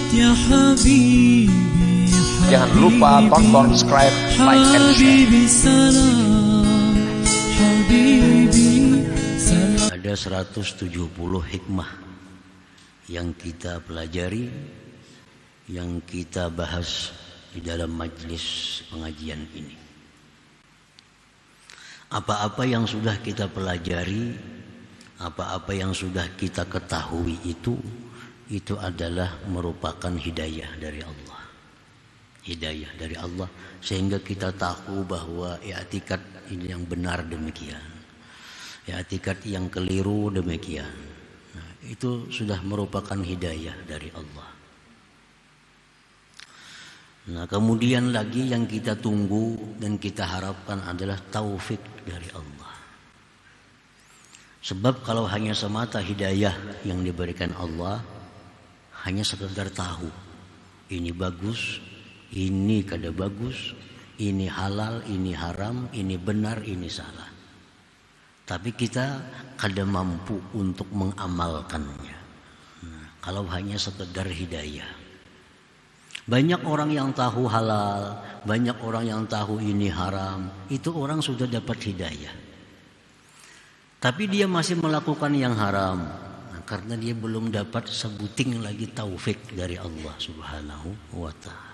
يا حبيبي Jangan lupa tonton, subscribe, like, and share. حبيبي سلام حبيبي سلام. Ada 170 hikmah yang kita pelajari, yang kita bahas di dalam majelis pengajian ini. Apa-apa yang sudah kita pelajari, apa-apa yang sudah kita ketahui itu adalah merupakan hidayah dari Allah. Hidayah dari Allah sehingga kita tahu bahwa i'tikad ini yang benar demikian, i'tikad yang keliru demikian. Nah, itu sudah merupakan hidayah dari Allah. Nah, kemudian lagi yang kita tunggu dan kita harapkan adalah taufik dari Allah. Sebab kalau hanya semata hidayah yang diberikan Allah, hanya sekedar tahu ini bagus, ini kada bagus, ini halal, ini haram, ini benar, ini salah. Tapi kita kada mampu untuk mengamalkannya. Nah, kalau hanya sekedar hidayah. Banyak orang yang tahu halal, banyak orang yang tahu ini haram, itu orang sudah dapat hidayah. Tapi dia masih melakukan yang haram. Nah, karena dia belum dapat sebuting lagi taufik dari Allah Subhanahu wa ta'ala.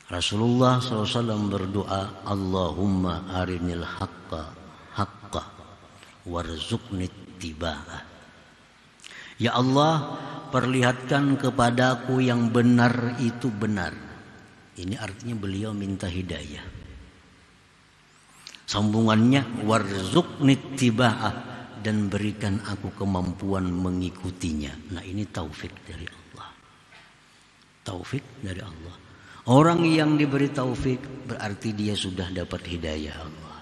Rasulullah SAW berdoa, Allahumma arinil haqqa haqqa warzuqni ittiba'ah. Ya Allah, perlihatkan kepadaku yang benar itu benar. Ini artinya beliau minta hidayah. Sambungannya warzuqni ittiba'ah, dan berikan aku kemampuan mengikutinya. Nah, ini taufik dari Allah. Taufik dari Allah. Orang yang diberi taufik berarti dia sudah dapat hidayah Allah.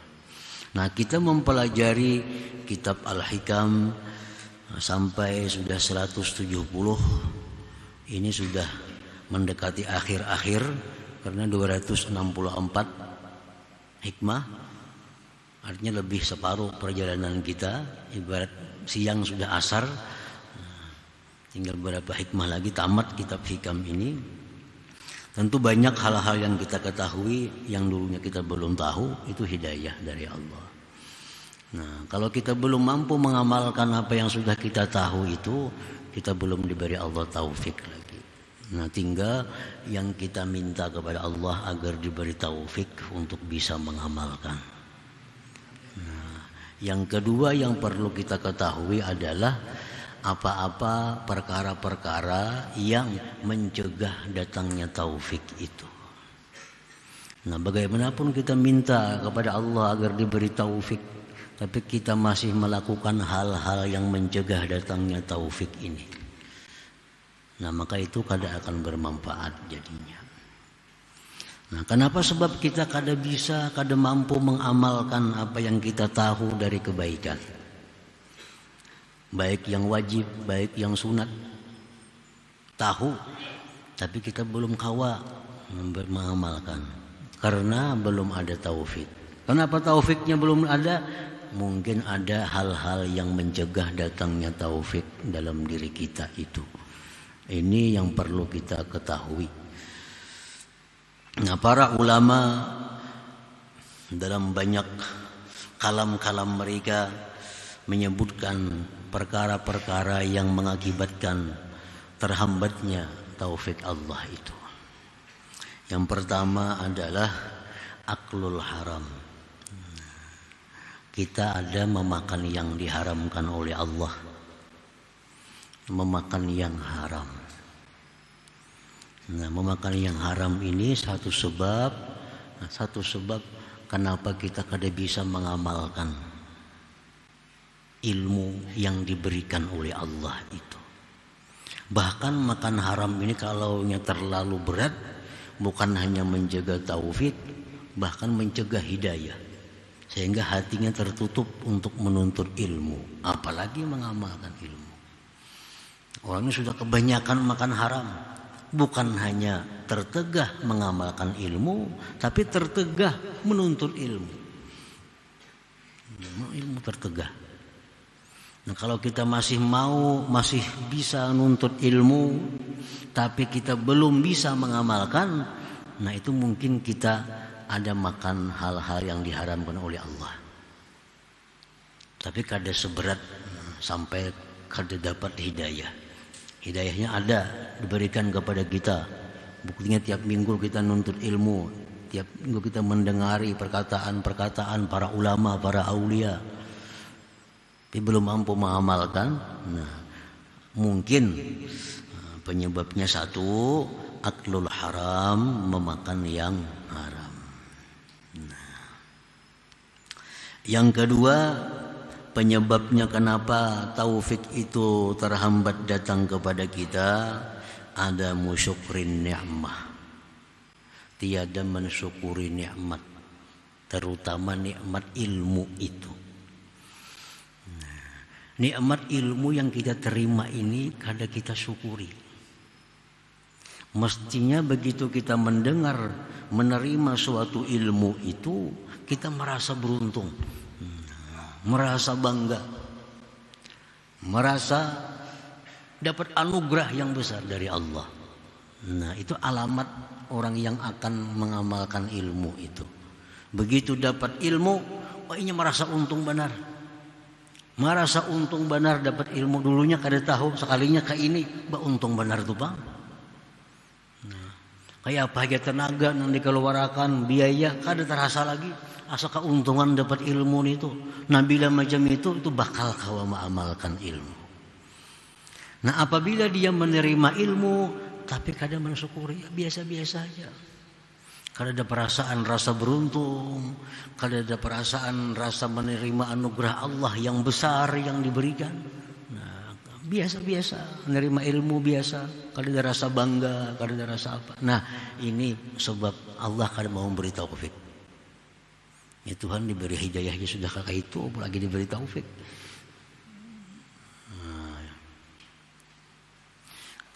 Nah, kita mempelajari kitab Al-Hikam sampai sudah 170. Ini sudah mendekati akhir-akhir karena 264 hikmah. Artinya lebih separuh perjalanan kita. Ibarat siang sudah asar, tinggal beberapa hikmah lagi tamat kitab Hikam ini. Tentu banyak hal-hal yang kita ketahui yang dulunya kita belum tahu, itu hidayah dari Allah. Nah, kalau kita belum mampu mengamalkan apa yang sudah kita tahu itu, kita belum diberi Allah taufik lagi. Nah, tinggal yang kita minta kepada Allah agar diberi taufik untuk bisa mengamalkan. Nah, yang kedua yang perlu kita ketahui adalah apa-apa perkara-perkara yang mencegah datangnya taufik itu. Nah, bagaimanapun kita minta kepada Allah agar diberi taufik, tapi kita masih melakukan hal-hal yang mencegah datangnya taufik ini. Nah, maka itu kada akan bermanfaat jadinya. Nah, kenapa? Sebab kita kada bisa, kada mampu mengamalkan apa yang kita tahu dari kebaikan. Baik yang wajib, baik yang sunat. Tahu, tapi kita belum kawa mengamalkan. Karena belum ada taufik. Kenapa taufiknya belum ada? Mungkin ada hal-hal yang mencegah datangnya taufik dalam diri kita itu. Ini yang perlu kita ketahui. Nah, para ulama dalam banyak kalam-kalam mereka menyebutkan perkara-perkara yang mengakibatkan terhambatnya taufik Allah itu. Yang pertama adalah aklul haram. Kita ada memakan yang diharamkan oleh Allah, memakan yang haram. Nah, memakan yang haram ini satu sebab kenapa kita kada bisa mengamalkan ilmu yang diberikan oleh Allah itu. Bahkan makan haram ini kalau terlalu berat, bukan hanya menjaga taufik, bahkan mencegah hidayah. Sehingga hatinya tertutup untuk menuntut ilmu, apalagi mengamalkan ilmu. Orangnya sudah kebanyakan makan haram, bukan hanya tertegah mengamalkan ilmu, tapi tertegah menuntut ilmu. Ilmu tertegah. Nah, kalau kita masih bisa nuntut ilmu, tapi kita belum bisa mengamalkan, nah itu mungkin kita ada makan hal-hal yang diharamkan oleh Allah. Tapi kada seberat sampai kada dapat hidayah. Hidayahnya ada, diberikan kepada kita. Buktinya tiap minggu kita nuntut ilmu, tiap minggu kita mendengari perkataan-perkataan para ulama, para aulia. Tapi belum mampu mengamalkan. Nah, mungkin penyebabnya satu, aklul haram, memakan yang haram. Nah, yang kedua, penyebabnya kenapa taufik itu terhambat datang kepada kita, ada musyukrin ni'mah, tiada mensyukuri nikmat, terutama nikmat ilmu itu. Nikmat ilmu yang kita terima ini kada kita syukuri. Mestinya begitu kita mendengar, menerima suatu ilmu itu, kita merasa beruntung, merasa bangga, merasa dapat anugerah yang besar dari Allah. Nah, itu alamat orang yang akan mengamalkan ilmu itu. Begitu dapat ilmu, oh ini merasa untung benar. Merasa untung benar dapat ilmu, dulunya kada tahu, sekalinya ke ini, untung benar tuh bang. Nah, kayak apa aja tenaga yang dikeluarkan, biaya kada terasa lagi. Asa keuntungan dapat ilmu itu. Nah, bila macam itu bakal kau mengamalkan ilmu. Nah, apabila dia menerima ilmu tapi kada mensyukuri, ya biasa-biasa aja. Kada ada perasaan rasa beruntung, kada ada perasaan rasa menerima anugerah Allah yang besar yang diberikan. Nah, biasa-biasa, menerima ilmu biasa, kada ada rasa bangga, kada ada rasa apa. Nah, ini sebab Allah kada mau memberi taufik. Ya Tuhan diberi hidayahnya sudah kakak itu, apalagi diberi taufik. Nah,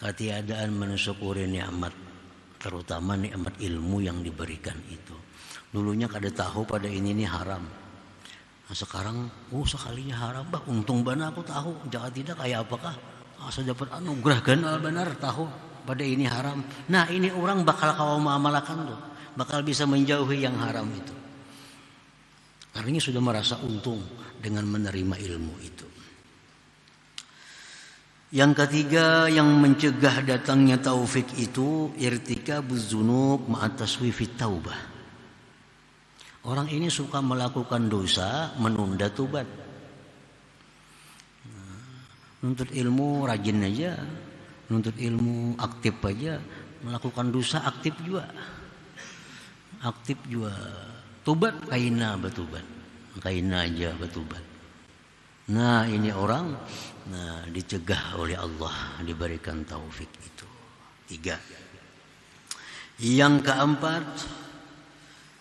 ketiadaan mensyukuri nikmat, terutama nikmat ilmu yang diberikan itu. Dulunya kada tahu pada ini haram. Nah, sekarang sekalinya haram, bah untung benar aku tahu. Jangan tidak kayak apakah asa dapat anugerah ganal benar tahu pada ini haram. Nah, ini orang bakal kau mengamalkan tuh, bakal bisa menjauhi yang haram itu. Artinya sudah merasa untung dengan menerima ilmu itu. Yang ketiga yang mencegah datangnya taufik itu irtikabuz dzunub ma'at taswifit taubah. Orang ini suka melakukan dosa, menunda tobat. Nuntut ilmu rajin aja, nuntut ilmu aktif aja, melakukan dosa aktif juga. Aktif juga. Tobat kaina bertobat. Kaina aja bertobat. Nah, ini orang dicegah oleh Allah, diberikan taufik itu. 3. Yang keempat,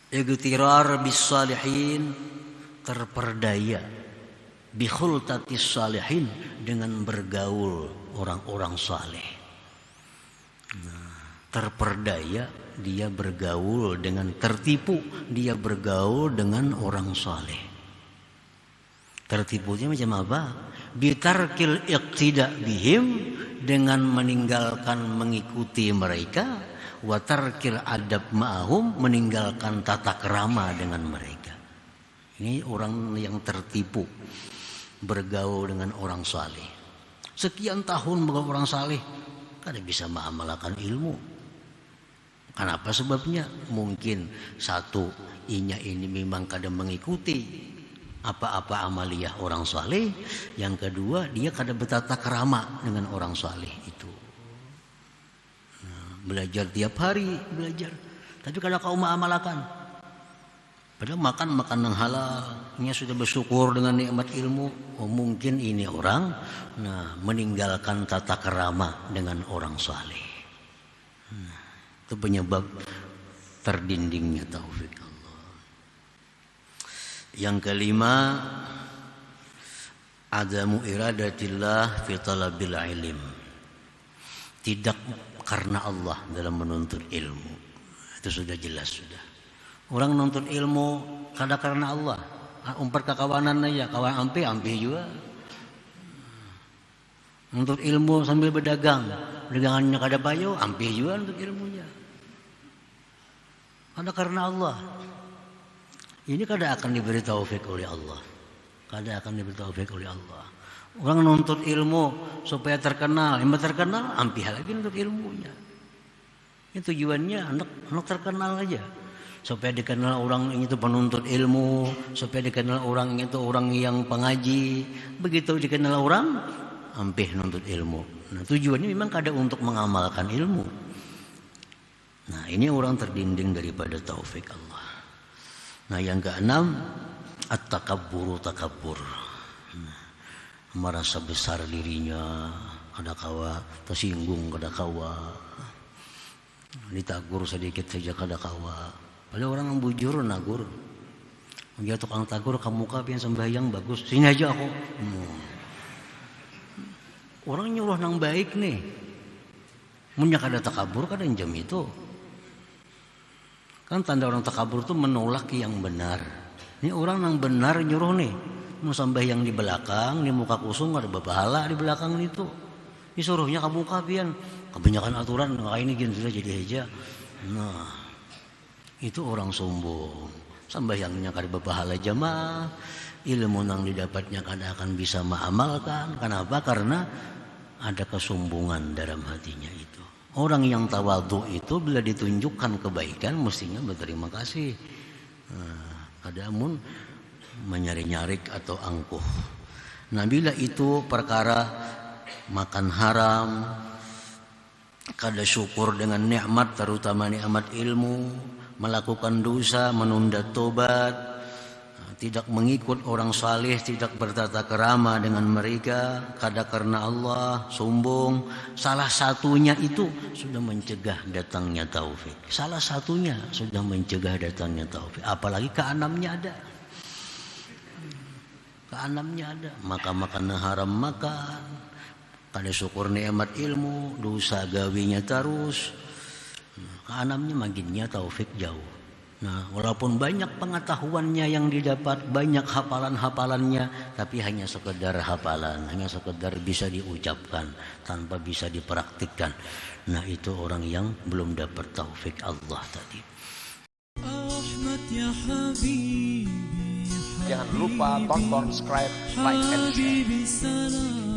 igtirar bis salihin, terperdaya bi khultatis salihin, dengan bergaul orang-orang saleh. Terperdaya, dia bergaul dengan, tertipu dia bergaul dengan orang saleh. Tertipunya macam apa? Bitarkil iqtida bihim, dengan meninggalkan mengikuti mereka, wa tarkil adab ma'ahum, meninggalkan tata kerama dengan mereka. Ini orang yang tertipu bergaul dengan orang saleh. Sekian tahun bergaul orang saleh, kada bisa mengamalkan ilmu. Kenapa sebabnya? Mungkin satu, ini memang kada mengikuti apa-apa amaliyah orang saleh. Yang kedua, dia kada bertata kerama dengan orang saleh itu. Belajar tiap hari, belajar, tapi kada kau mengamalkan. Padahal makan yang halal, dia sudah bersyukur dengan nikmat ilmu. Oh, mungkin ini orang meninggalkan tata kerama dengan orang saleh. Itu penyebab terdindingnya taufik Allah. Yang kelima, adamu iradatillah fi talabil ilm. Tidak karena Allah dalam menuntut ilmu. Itu sudah jelas sudah. Orang menuntut ilmu kada karena Allah. Umpar kekawanan aja, kawan ampe juga. Untuk ilmu sambil berdagang, dagangannya kada payo, ampih juga untuk ilmunya. Ada karena Allah. Ini kada akan diberi taufik oleh Allah. Kada akan diberi taufik oleh Allah. Orang nuntut ilmu supaya terkenal, yang terkenal ampih lagi untuk ilmunya. Itu tujuannya anak terkenal aja. Supaya dikenal orang itu penuntut ilmu, supaya dikenal orang itu orang yang pengaji. Begitu dikenal orang, ampih nuntut ilmu. Nah, tujuannya memang kada untuk mengamalkan ilmu. Nah, ini orang terdinding daripada taufik Allah. Nah, yang keenam, at-takabburu takabbur. Nah, merasa besar dirinya, kada kawa tersinggung, kada kawa ditagur sedikit saja kada kawa. Padahal orang yang bujur nagur. Dia tukang tagur kamu yang sembahyang bagus. Sini aja aku. Orang nyuruh nang baik nih. Munya kada takabur kada jam itu. Kan tanda orang takabur itu menolak yang benar. Ini orang yang benar nyuruh nih. Mau sembahyang di belakang, di muka kusung ada bapahala di belakang itu. Disuruhnya kamu kapian. Kebanyakan aturan kayak ini gini sudah jadi aja. Nah, itu orang sombong. Sembahyangnya kada bapahala jamaah. Ilmu nang didapatnya kada akan bisa mengamalkan. Kenapa? Karena ada kesombongan dalam hatinya itu. Orang yang tawadhu itu bila ditunjukkan kebaikan mestinya berterima kasih. Ada amun menyari-nyarik atau angkuh. Nah, bila itu perkara makan haram, kada syukur dengan nikmat terutama nikmat ilmu, melakukan dosa, menunda tobat, tidak mengikut orang saleh, tidak bertata kerama dengan mereka, kada karena Allah, sombong. Salah satunya itu sudah mencegah datangnya taufik. Salah satunya sudah mencegah datangnya taufik. Apalagi keenamnya ada. Keenamnya ada. Makan haram makan, kada syukur nikmat ilmu, dosa gawinya terus. Keenamnya makinnya taufik jauh. Nah, walaupun banyak pengetahuannya yang didapat, banyak hafalan-hafalannya, tapi hanya sekedar hafalan, hanya sekedar bisa diucapkan tanpa bisa dipraktikkan. Nah, itu orang yang belum dapat taufik Allah tadi. Jangan lupa tonton, subscribe, like, and share.